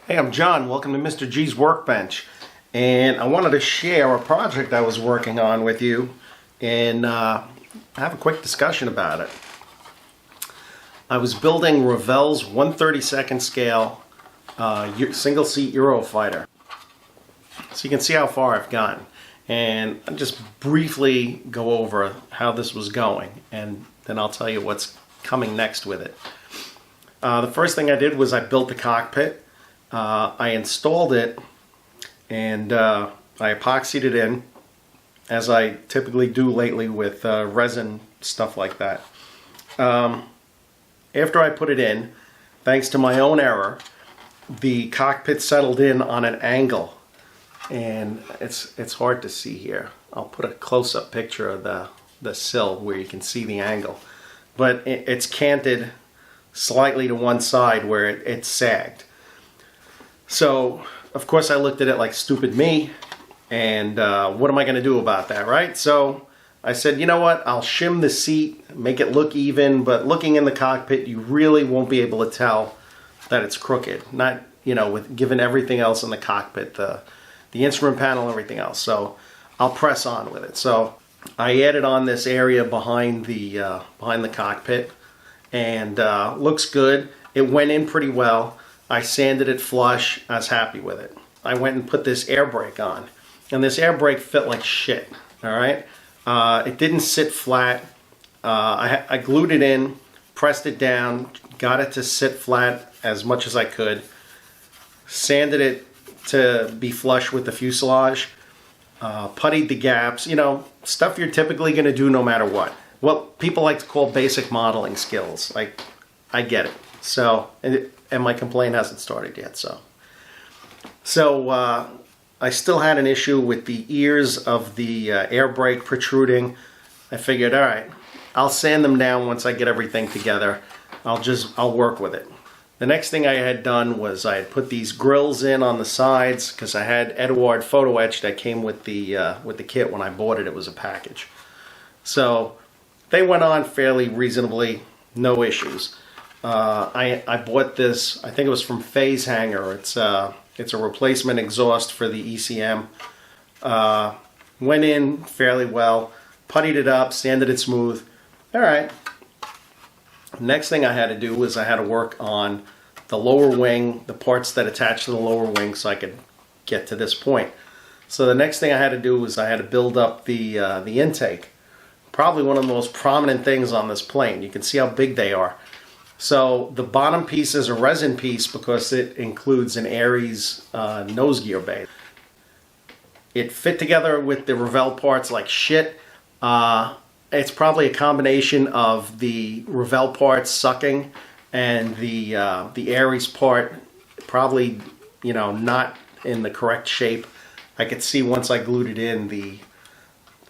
Hey, I'm John. Welcome to Mr. G's Workbench. And I wanted to share a project I was working on with you and have a quick discussion about it. I was building Revell's 1/32 scale single seat Eurofighter. So you can see how far I've gotten. And I'll just briefly go over how this was going, and then I'll tell you what's coming next with it. The first thing I did was I built the cockpit. I installed it and I epoxied it in, as I typically do lately with resin, stuff like that. After I put it in, thanks to my own error, the cockpit settled in on an angle, and it's hard to see here. I'll put a close-up picture of the sill where you can see the angle, but it's canted slightly to one side where it sagged. So, of course, I looked at it like stupid me, and what am I going to do about that, right? So I said, you know what, I'll shim the seat, make it look even, but looking in the cockpit, you really won't be able to tell that it's crooked. Not, given everything else in the cockpit, the instrument panel, everything else. So I'll press on with it. So I added on this area behind the cockpit, and looks good. It went in pretty well. I sanded it flush. I was happy with it. I went and put this air brake on, and this air brake fit like shit. All right, it didn't sit flat. I glued it in, pressed it down, got it to sit flat as much as I could, sanded it to be flush with the fuselage, puttied the gaps. Stuff you're typically going to do no matter what. What people like to call basic modeling skills. Like, I get it. So. And my complaint hasn't started yet, so I still had an issue with the ears of the air brake protruding. I figured, all right, I'll sand them down once I get everything together. I'll work with it. The next thing I had done was I had put these grills in on the sides, because I had Eduard photo etch that came with the kit when I bought it. It was a package, so they went on fairly reasonably, no issues. I bought this, I think it was from Phase Hanger. It's a replacement exhaust for the ECM. Went in fairly well, puttied it up, sanded it smooth. All right. Next thing I had to do was I had to work on the lower wing, the parts that attach to the lower wing, so I could get to this point. So the next thing I had to do was I had to build up the intake. Probably one of the most prominent things on this plane. You can see how big they are. So the bottom piece is a resin piece because it includes an Aries nose gear bay. It fit together with the Revell parts like shit. It's probably a combination of the Revell parts sucking and the Aries part probably not in the correct shape. I could see once I glued it in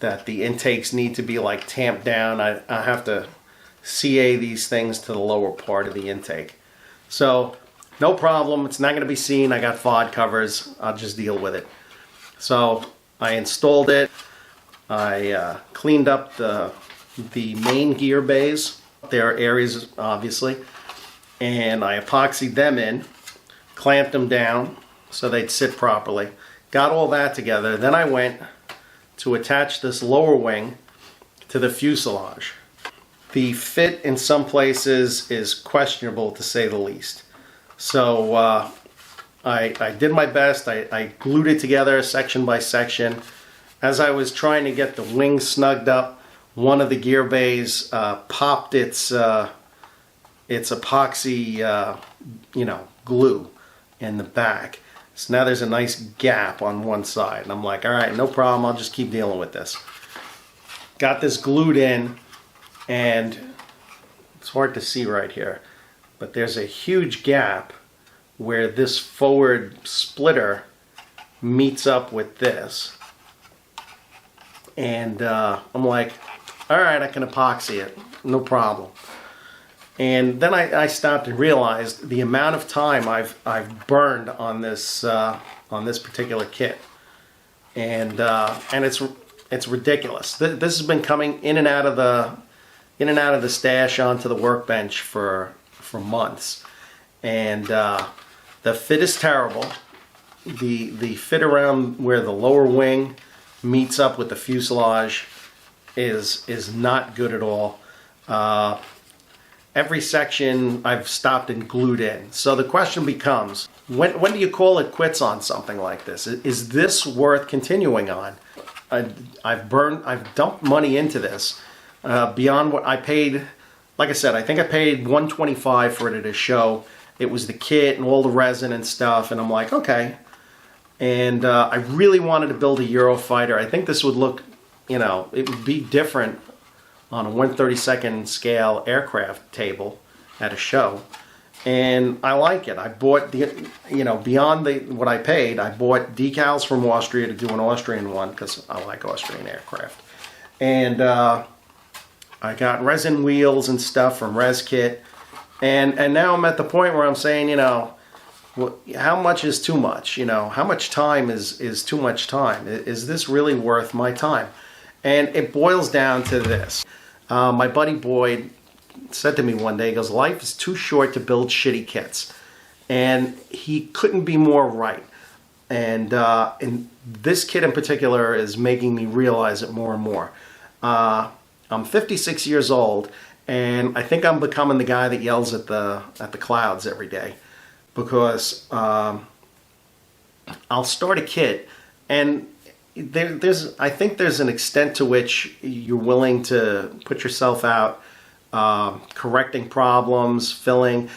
that the intakes need to be like tamped down. I have to CA these things to the lower part of the intake. So no problem, it's not going to be seen. I got FOD covers, I'll just deal with it. So I installed it. I cleaned up the main gear bays. There are areas obviously, and I epoxied them in, clamped them down so they'd sit properly. Got all that together. Then I went to attach this lower wing to the fuselage. The fit in some places is questionable, to say the least. So I did my best. I glued it together section by section. As I was trying to get the wing snugged up, one of the gear bays popped its epoxy glue in the back. So now there's a nice gap on one side. And I'm like, all right, no problem. I'll just keep dealing with this. Got this glued in. And it's hard to see right here, but there's a huge gap where this forward splitter meets up with this. And I'm like, all right, I can epoxy it, no problem. And then I stopped and realized the amount of time I've burned on this particular kit, and it's ridiculous. This has been coming in and out of the stash onto the workbench for months, and The fit is terrible. The fit around where the lower wing meets up with the fuselage is not good at all. Every section I've stopped and glued in. So the question becomes, when do you call it quits on something like this? Is this worth continuing on? I've dumped money into this beyond what I paid. Like I said, I think I paid $125 for it at a show. It was the kit and all the resin and stuff, and I'm like, okay. And I really wanted to build a Eurofighter. I think this would look, it would be different on a 1/32 scale aircraft table at a show. And I like it. I bought beyond what I paid, I bought decals from Austria to do an Austrian one because I like Austrian aircraft. And I got resin wheels and stuff from ResKit. And now I'm at the point where I'm saying, how much is too much? How much time is too much time? Is this really worth my time? And it boils down to this. My buddy Boyd said to me one day, he goes, life is too short to build shitty kits. And he couldn't be more right. And this kit in particular is making me realize it more and more. I'm 56 years old, and I think I'm becoming the guy that yells at the clouds every day. Because I'll start a kit, and I think there's an extent to which you're willing to put yourself out, correcting problems, filling.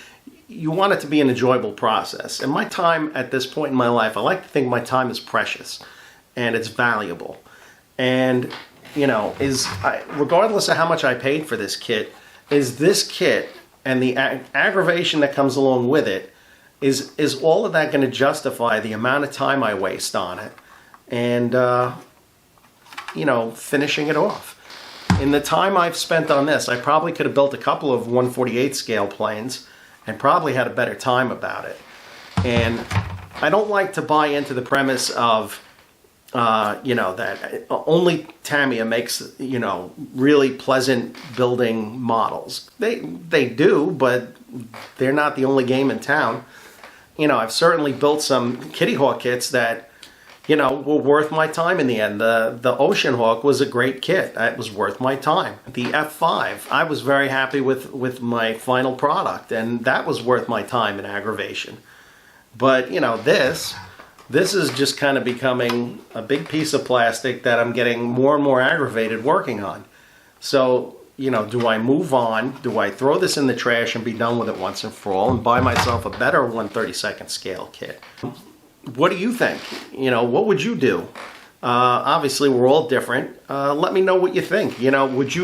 You want it to be an enjoyable process. And my time at this point in my life, I like to think my time is precious and it's valuable. And regardless of how much I paid for this kit, is this kit and the aggravation that comes along with it, is all of that going to justify the amount of time I waste on it? And, finishing it off. In the time I've spent on this, I probably could have built a couple of 1/48 scale planes and probably had a better time about it. And I don't like to buy into the premise of, that only Tamiya makes, really pleasant building models. They do, but they're not the only game in town. I've certainly built some Kitty Hawk kits that, were worth my time in the end. The Ocean Hawk was a great kit. It was worth my time. The F5, I was very happy with my final product, and that was worth my time and aggravation. But, this is just kind of becoming a big piece of plastic that I'm getting more and more aggravated working on. So, do I move on? Do I throw this in the trash and be done with it once and for all and buy myself a better 1/32 scale kit? What do you think? What would you do? Obviously, we're all different. Let me know what you think. Would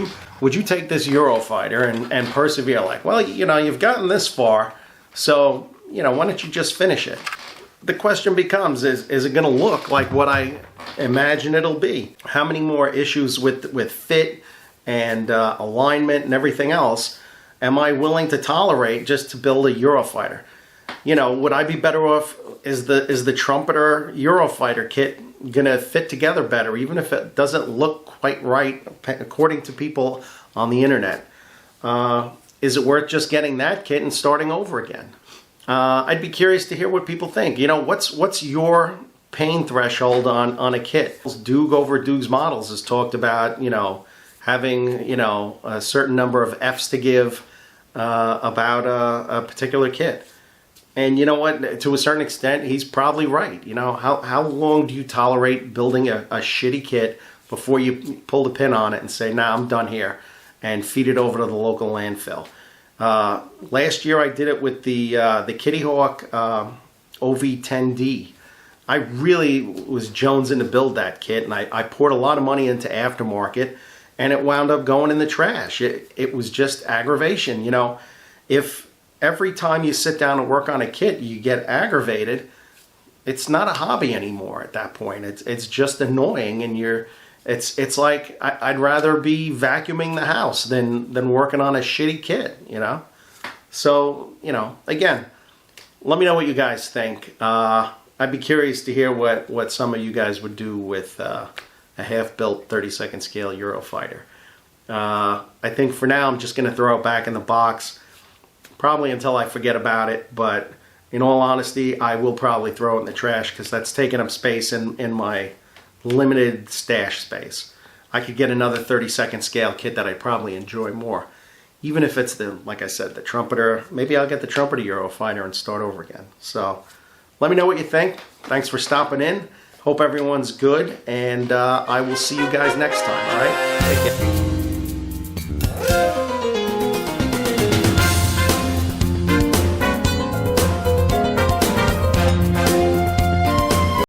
you take this Eurofighter and persevere? Like, well, you've gotten this far, so, why don't you just finish it? The question becomes, is it going to look like what I imagine it'll be? How many more issues with fit and alignment and everything else am I willing to tolerate just to build a Eurofighter? Would I be better off? Is the Trumpeter Eurofighter kit gonna fit together better, even if it doesn't look quite right according to people on the internet? Is it worth just getting that kit and starting over again? I'd be curious to hear what people think. What's your pain threshold on a kit? Doug over Doug's Models has talked about having a certain number of F's to give about a particular kit. And you know what? To a certain extent, he's probably right. How long do you tolerate building a shitty kit before you pull the pin on it and say, nah, I'm done here, and feed it over to the local landfill? Last year I did it with the Kitty Hawk OV-10D. I really was jonesing to build that kit, and I poured a lot of money into aftermarket, and it wound up going in the trash. It was just aggravation. If every time you sit down and work on a kit you get aggravated, it's not a hobby anymore at that point. It's just annoying, and it's like I'd rather be vacuuming the house than working on a shitty kit, So, again, let me know what you guys think. I'd be curious to hear what some of you guys would do with a half-built 32nd scale Eurofighter. I think for now I'm just going to throw it back in the box, probably until I forget about it, but in all honesty, I will probably throw it in the trash because that's taking up space in my limited stash space. I could get another 32nd scale kit that I probably enjoy more. Even if it's the, like I said, the trumpeter. Maybe I'll get the trumpeter Eurofighter and start over again. So let me know what you think. Thanks for stopping in. Hope everyone's good, and I will see you guys next time, all right? Take care.